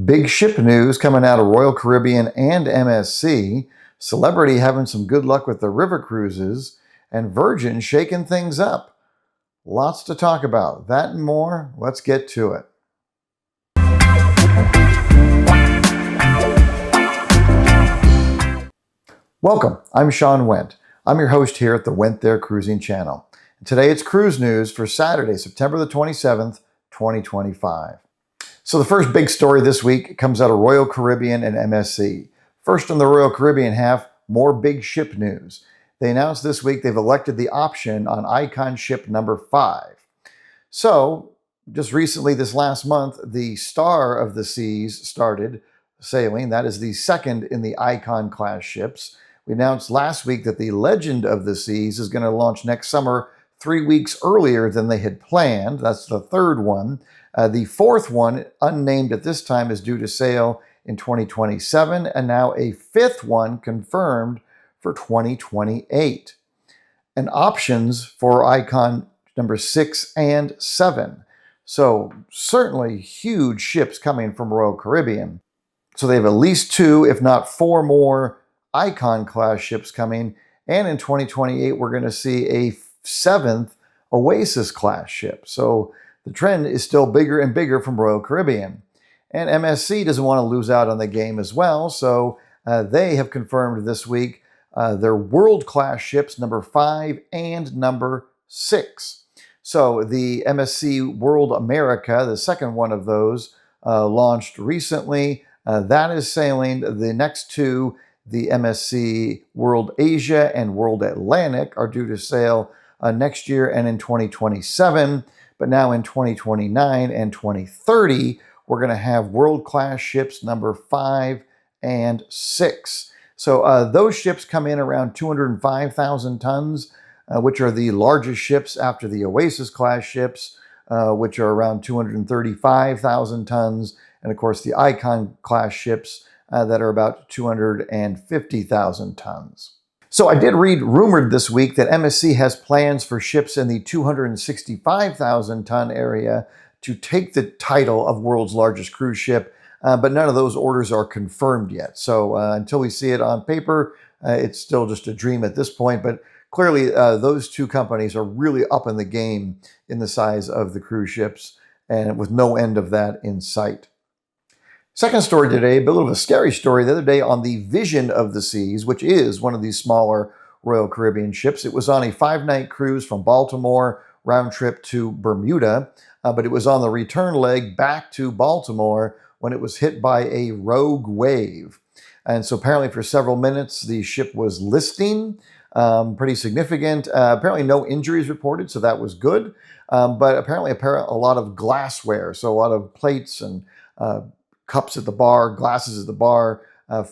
Big ship news coming out of Royal Caribbean and MSC, Celebrity having some good luck with the river cruises, and Virgin shaking things up. Lots to talk about. That and more. Let's get to it. Welcome. I'm Sean Wendt. I'm your host here at the Went There Cruising channel. Today it's cruise news for Saturday, September the 27th, 2025. So the first big story this week comes out of Royal Caribbean and MSC. First on the Royal Caribbean half, more big ship news. They announced this week they've elected the option on Icon ship number 5. So just recently, this last month, the Star of the Seas started sailing. That is the second in the Icon class ships. We announced last week that the Legend of the Seas is going to launch next summer 3 weeks earlier than they had planned. That's the third one. The fourth one, unnamed at this time, is due to sail in 2027, and now a fifth one confirmed for 2028. And options for Icon number 6 and 7. So certainly huge ships coming from Royal Caribbean. So they have at least 2, if not 4 more Icon class ships coming. And in 2028, we're going to see a 7th Oasis class ship. So the trend is still bigger and bigger from Royal Caribbean. And MSC doesn't want to lose out on the game as well, so they have confirmed this week their world-class ships number 5 and number 6. So the MSC World America, the second one of those, launched recently. That is sailing. The next two, the MSC World Asia and World Atlantic, are due to sail next year and in 2027. But now in 2029 and 2030, we're going to have world-class ships number 5 and 6. So those ships come in around 205,000 tons, which are the largest ships after the Oasis-class ships, which are around 235,000 tons. And of course, the Icon-class ships that are about 250,000 tons. So I did read rumored this week that MSC has plans for ships in the 265,000 ton area to take the title of world's largest cruise ship, but none of those orders are confirmed yet. So until we see it on paper, it's still just a dream at this point. But clearly those two companies are really up in the game in the size of the cruise ships, and with no end of that in sight. Second story today, a bit of a scary story. The other day on the Vision of the Seas, which is one of these smaller Royal Caribbean ships, it was on a 5-night cruise from Baltimore round trip to Bermuda, but it was on the return leg back to Baltimore when it was hit by a rogue wave. And so apparently for several minutes, the ship was listing, pretty significant. Apparently no injuries reported, so that was good. But apparently a lot of glassware, so a lot of plates and cups at the bar, glasses at the bar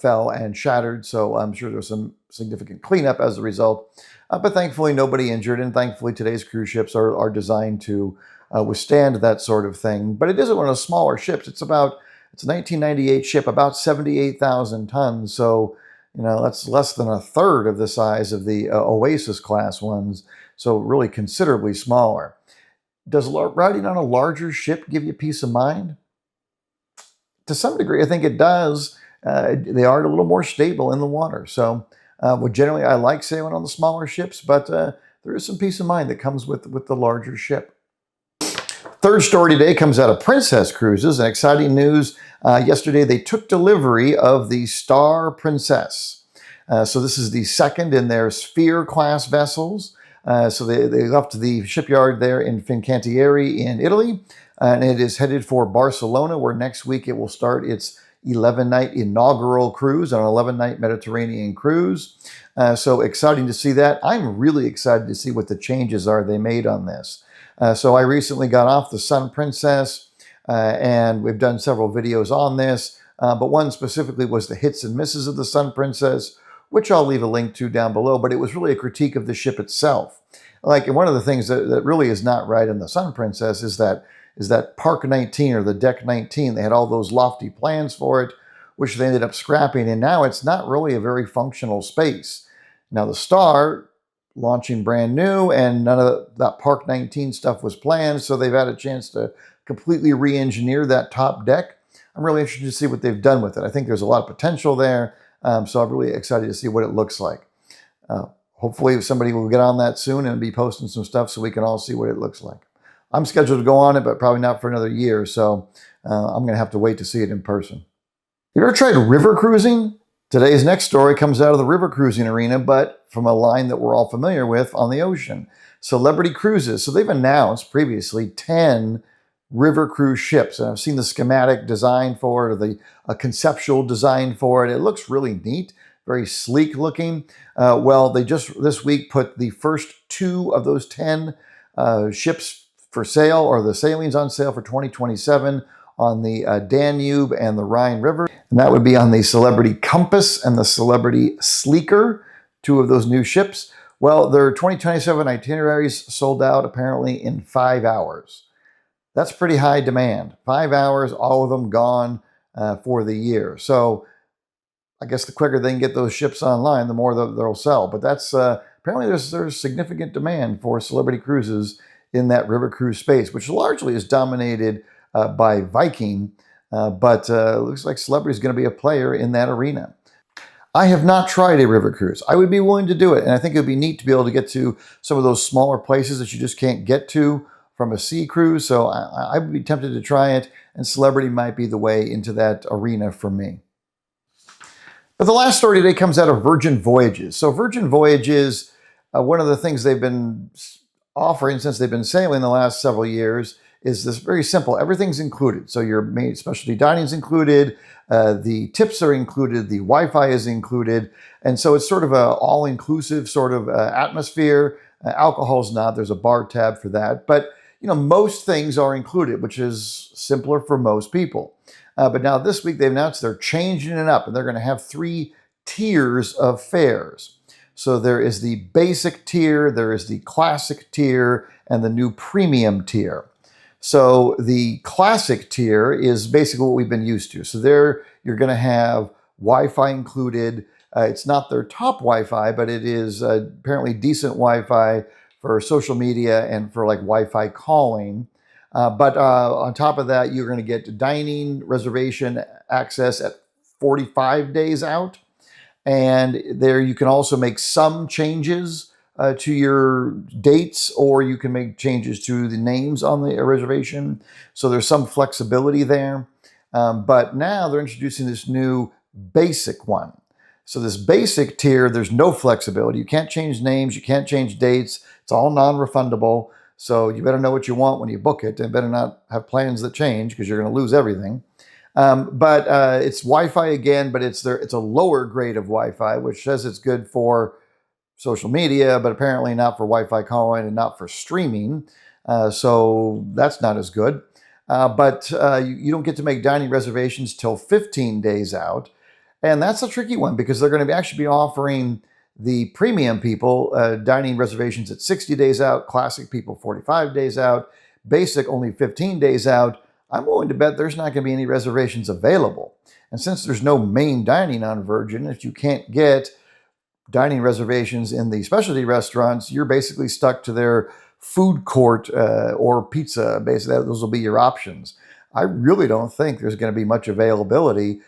fell and shattered. So I'm sure there was some significant cleanup as a result. But thankfully, nobody injured. And thankfully, today's cruise ships are designed to withstand that sort of thing. But it isn't one of the smaller ships. It's a 1998 ship, about 78,000 tons. So, that's less than a third of the size of the Oasis class ones. So really considerably smaller. Does riding on a larger ship give you peace of mind? To some degree, I think it does. They are a little more stable in the water. So generally, I like sailing on the smaller ships, but there is some peace of mind that comes with the larger ship. Third story today comes out of Princess Cruises. And exciting news. Yesterday, they took delivery of the Star Princess. So this is the second in their Sphere class vessels. So they left the shipyard there in Fincantieri in Italy. And it is headed for Barcelona, where next week it will start its 11-night inaugural cruise, an 11-night Mediterranean cruise. So exciting to see that. I'm really excited to see what the changes are they made on this. So I recently got off the Sun Princess, and we've done several videos on this. But one specifically was the hits and misses of the Sun Princess, which I'll leave a link to down below. But it was really a critique of the ship itself. And one of the things that really is not right in the Sun Princess is that Park 19 or the Deck 19. They had all those lofty plans for it, which they ended up scrapping, and now it's not really a very functional space. Now the Star launching brand new, and none of that Park 19 stuff was planned, so they've had a chance to completely re-engineer that top deck. I'm really interested to see what they've done with it. I think there's a lot of potential there, so I'm really excited to see what it looks like. Hopefully somebody will get on that soon and be posting some stuff so we can all see what it looks like. I'm scheduled to go on it, but probably not for another year, so I'm going to have to wait to see it in person. You ever tried river cruising? Today's next story comes out of the river cruising arena, but from a line that we're all familiar with on the ocean. Celebrity Cruises. So they've announced previously 10 river cruise ships, and I've seen the schematic design for it, or a conceptual design for it. It looks really neat, very sleek looking. Well, they just this week put the first 2 of those 10 ships for sale, or the sailings on sale for 2027 on the Danube and the Rhine River. And that would be on the Celebrity Compass and the Celebrity Sleeker, 2 of those new ships. Well, their 2027 itineraries sold out apparently in 5 hours. That's pretty high demand. 5 hours, all of them gone for the year. So I guess the quicker they can get those ships online, the more they'll sell. But that's apparently there's significant demand for celebrity cruises in that river cruise space, which largely is dominated by Viking, but it looks like Celebrity is going to be a player in that arena. I have not tried a river cruise. I would be willing to do it, and I think it would be neat to be able to get to some of those smaller places that you just can't get to from a sea cruise, so I would be tempted to try it, and Celebrity might be the way into that arena for me. But the last story today comes out of Virgin Voyages. So Virgin Voyages, one of the things they've been offering since they've been sailing the last several years is this very simple. Everything's included. So your main specialty dining is included, the tips are included, the Wi-Fi is included, and so it's sort of a all-inclusive sort of atmosphere. Alcohol's not. There's a bar tab for that, but most things are included, which is simpler for most people. But now this week they've announced they're changing it up, and they're going to have 3 tiers of fares. So there is the basic tier, there is the classic tier, and the new premium tier. So the classic tier is basically what we've been used to. So there you're going to have Wi-Fi included. It's not their top Wi-Fi, but it is apparently decent Wi-Fi for social media and for like Wi-Fi calling. But on top of that, you're going to get dining reservation access at 45 days out. And there you can also make some changes to your dates, or you can make changes to the names on the reservation. So there's some flexibility there. But now they're introducing this new basic one. So this basic tier, there's no flexibility. You can't change names, you can't change dates. It's all non-refundable. So you better know what you want when you book it, and better not have plans that change because you're going to lose everything. But it's Wi-Fi again, but it's a lower grade of Wi-Fi, which says it's good for social media, but apparently not for Wi-Fi calling and not for streaming. So that's not as good. But you don't get to make dining reservations till 15 days out. And that's a tricky one because they're going to actually be offering the premium people dining reservations at 60 days out, classic people 45 days out, basic only 15 days out. I'm willing to bet there's not going to be any reservations available. And since there's no main dining on Virgin, if you can't get dining reservations in the specialty restaurants, you're basically stuck to their food court or pizza. Basically, those will be your options. I really don't think there's going to be much availability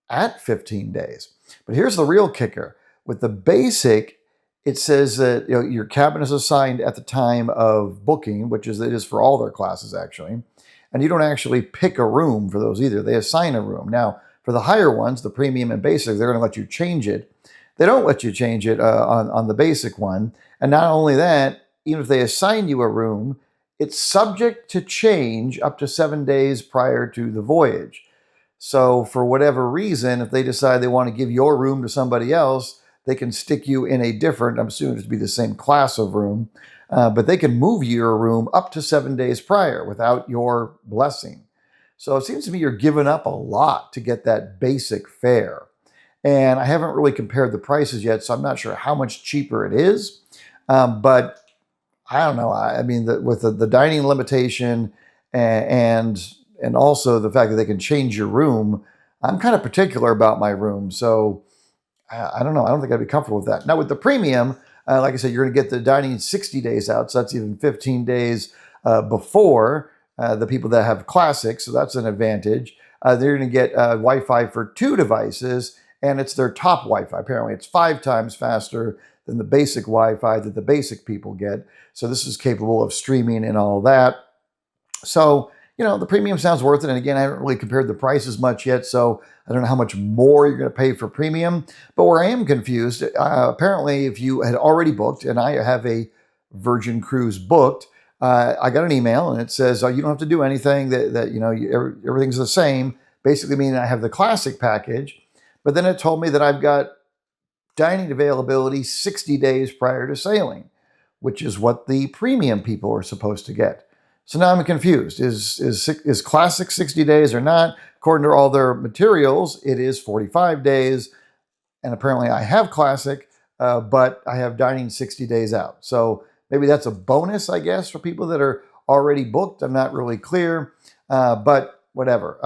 at 15 days. But here's the real kicker. With the basic, it says that your cabin is assigned at the time of booking, which it is for all their classes actually. And you don't actually pick a room for those either. They assign a room. Now, for the higher ones, the premium and basic, they're going to let you change it. They don't let you change it on the basic one. And not only that, even if they assign you a room, it's subject to change up to 7 days prior to the voyage. So for whatever reason, if they decide they want to give your room to somebody else, they can stick you in a different, I'm assuming it'd be the same class of room, but they can move your room up to 7 days prior without your blessing. So it seems to me you're giving up a lot to get that basic fare. And I haven't really compared the prices yet, so I'm not sure how much cheaper it is. But I don't know. I mean, with the dining limitation and also the fact that they can change your room, I'm kind of particular about my room. So I don't know. I don't think I'd be comfortable with that. Now with the premium, like I said, you're going to get the dining 60 days out. So that's even 15 days before the people that have classic. So that's an advantage. they're going to get Wi-Fi for 2 devices, and it's their top Wi-Fi. Apparently, it's 5 times faster than the basic Wi-Fi that the basic people get. So this is capable of streaming and all that. So, the premium sounds worth it. And again, I haven't really compared the prices much yet, so I don't know how much more you're going to pay for premium. But where I am confused, apparently if you had already booked, and I have a Virgin cruise booked, I got an email and it says, oh, you don't have to do anything, everything's the same, basically meaning I have the classic package. But then it told me that I've got dining availability 60 days prior to sailing, which is what the premium people are supposed to get. So now I'm confused. Is classic 60 days or not? According to all their materials, it is 45 days. And apparently I have classic, but I have dining 60 days out. So maybe that's a bonus, I guess, for people that are already booked. I'm not really clear, but whatever.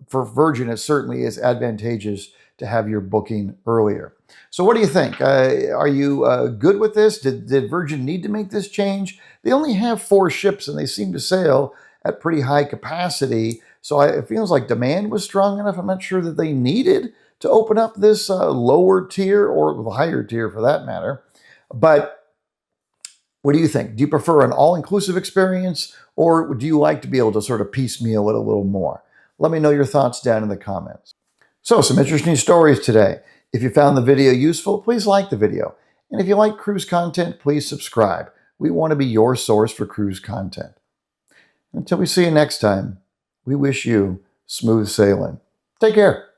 For Virgin, it certainly is advantageous to have your booking earlier. So what do you think? Are you good with this? Did Virgin need to make this change? They only have 4 ships and they seem to sail at pretty high capacity. So it feels like demand was strong enough. I'm not sure that they needed to open up this lower tier, or the higher tier for that matter. But what do you think? Do you prefer an all-inclusive experience, or do you like to be able to sort of piecemeal it a little more? Let me know your thoughts down in the comments. So some interesting stories today. If you found the video useful, please like the video. And if you like cruise content, please subscribe. We want to be your source for cruise content. Until we see you next time, we wish you smooth sailing. Take care.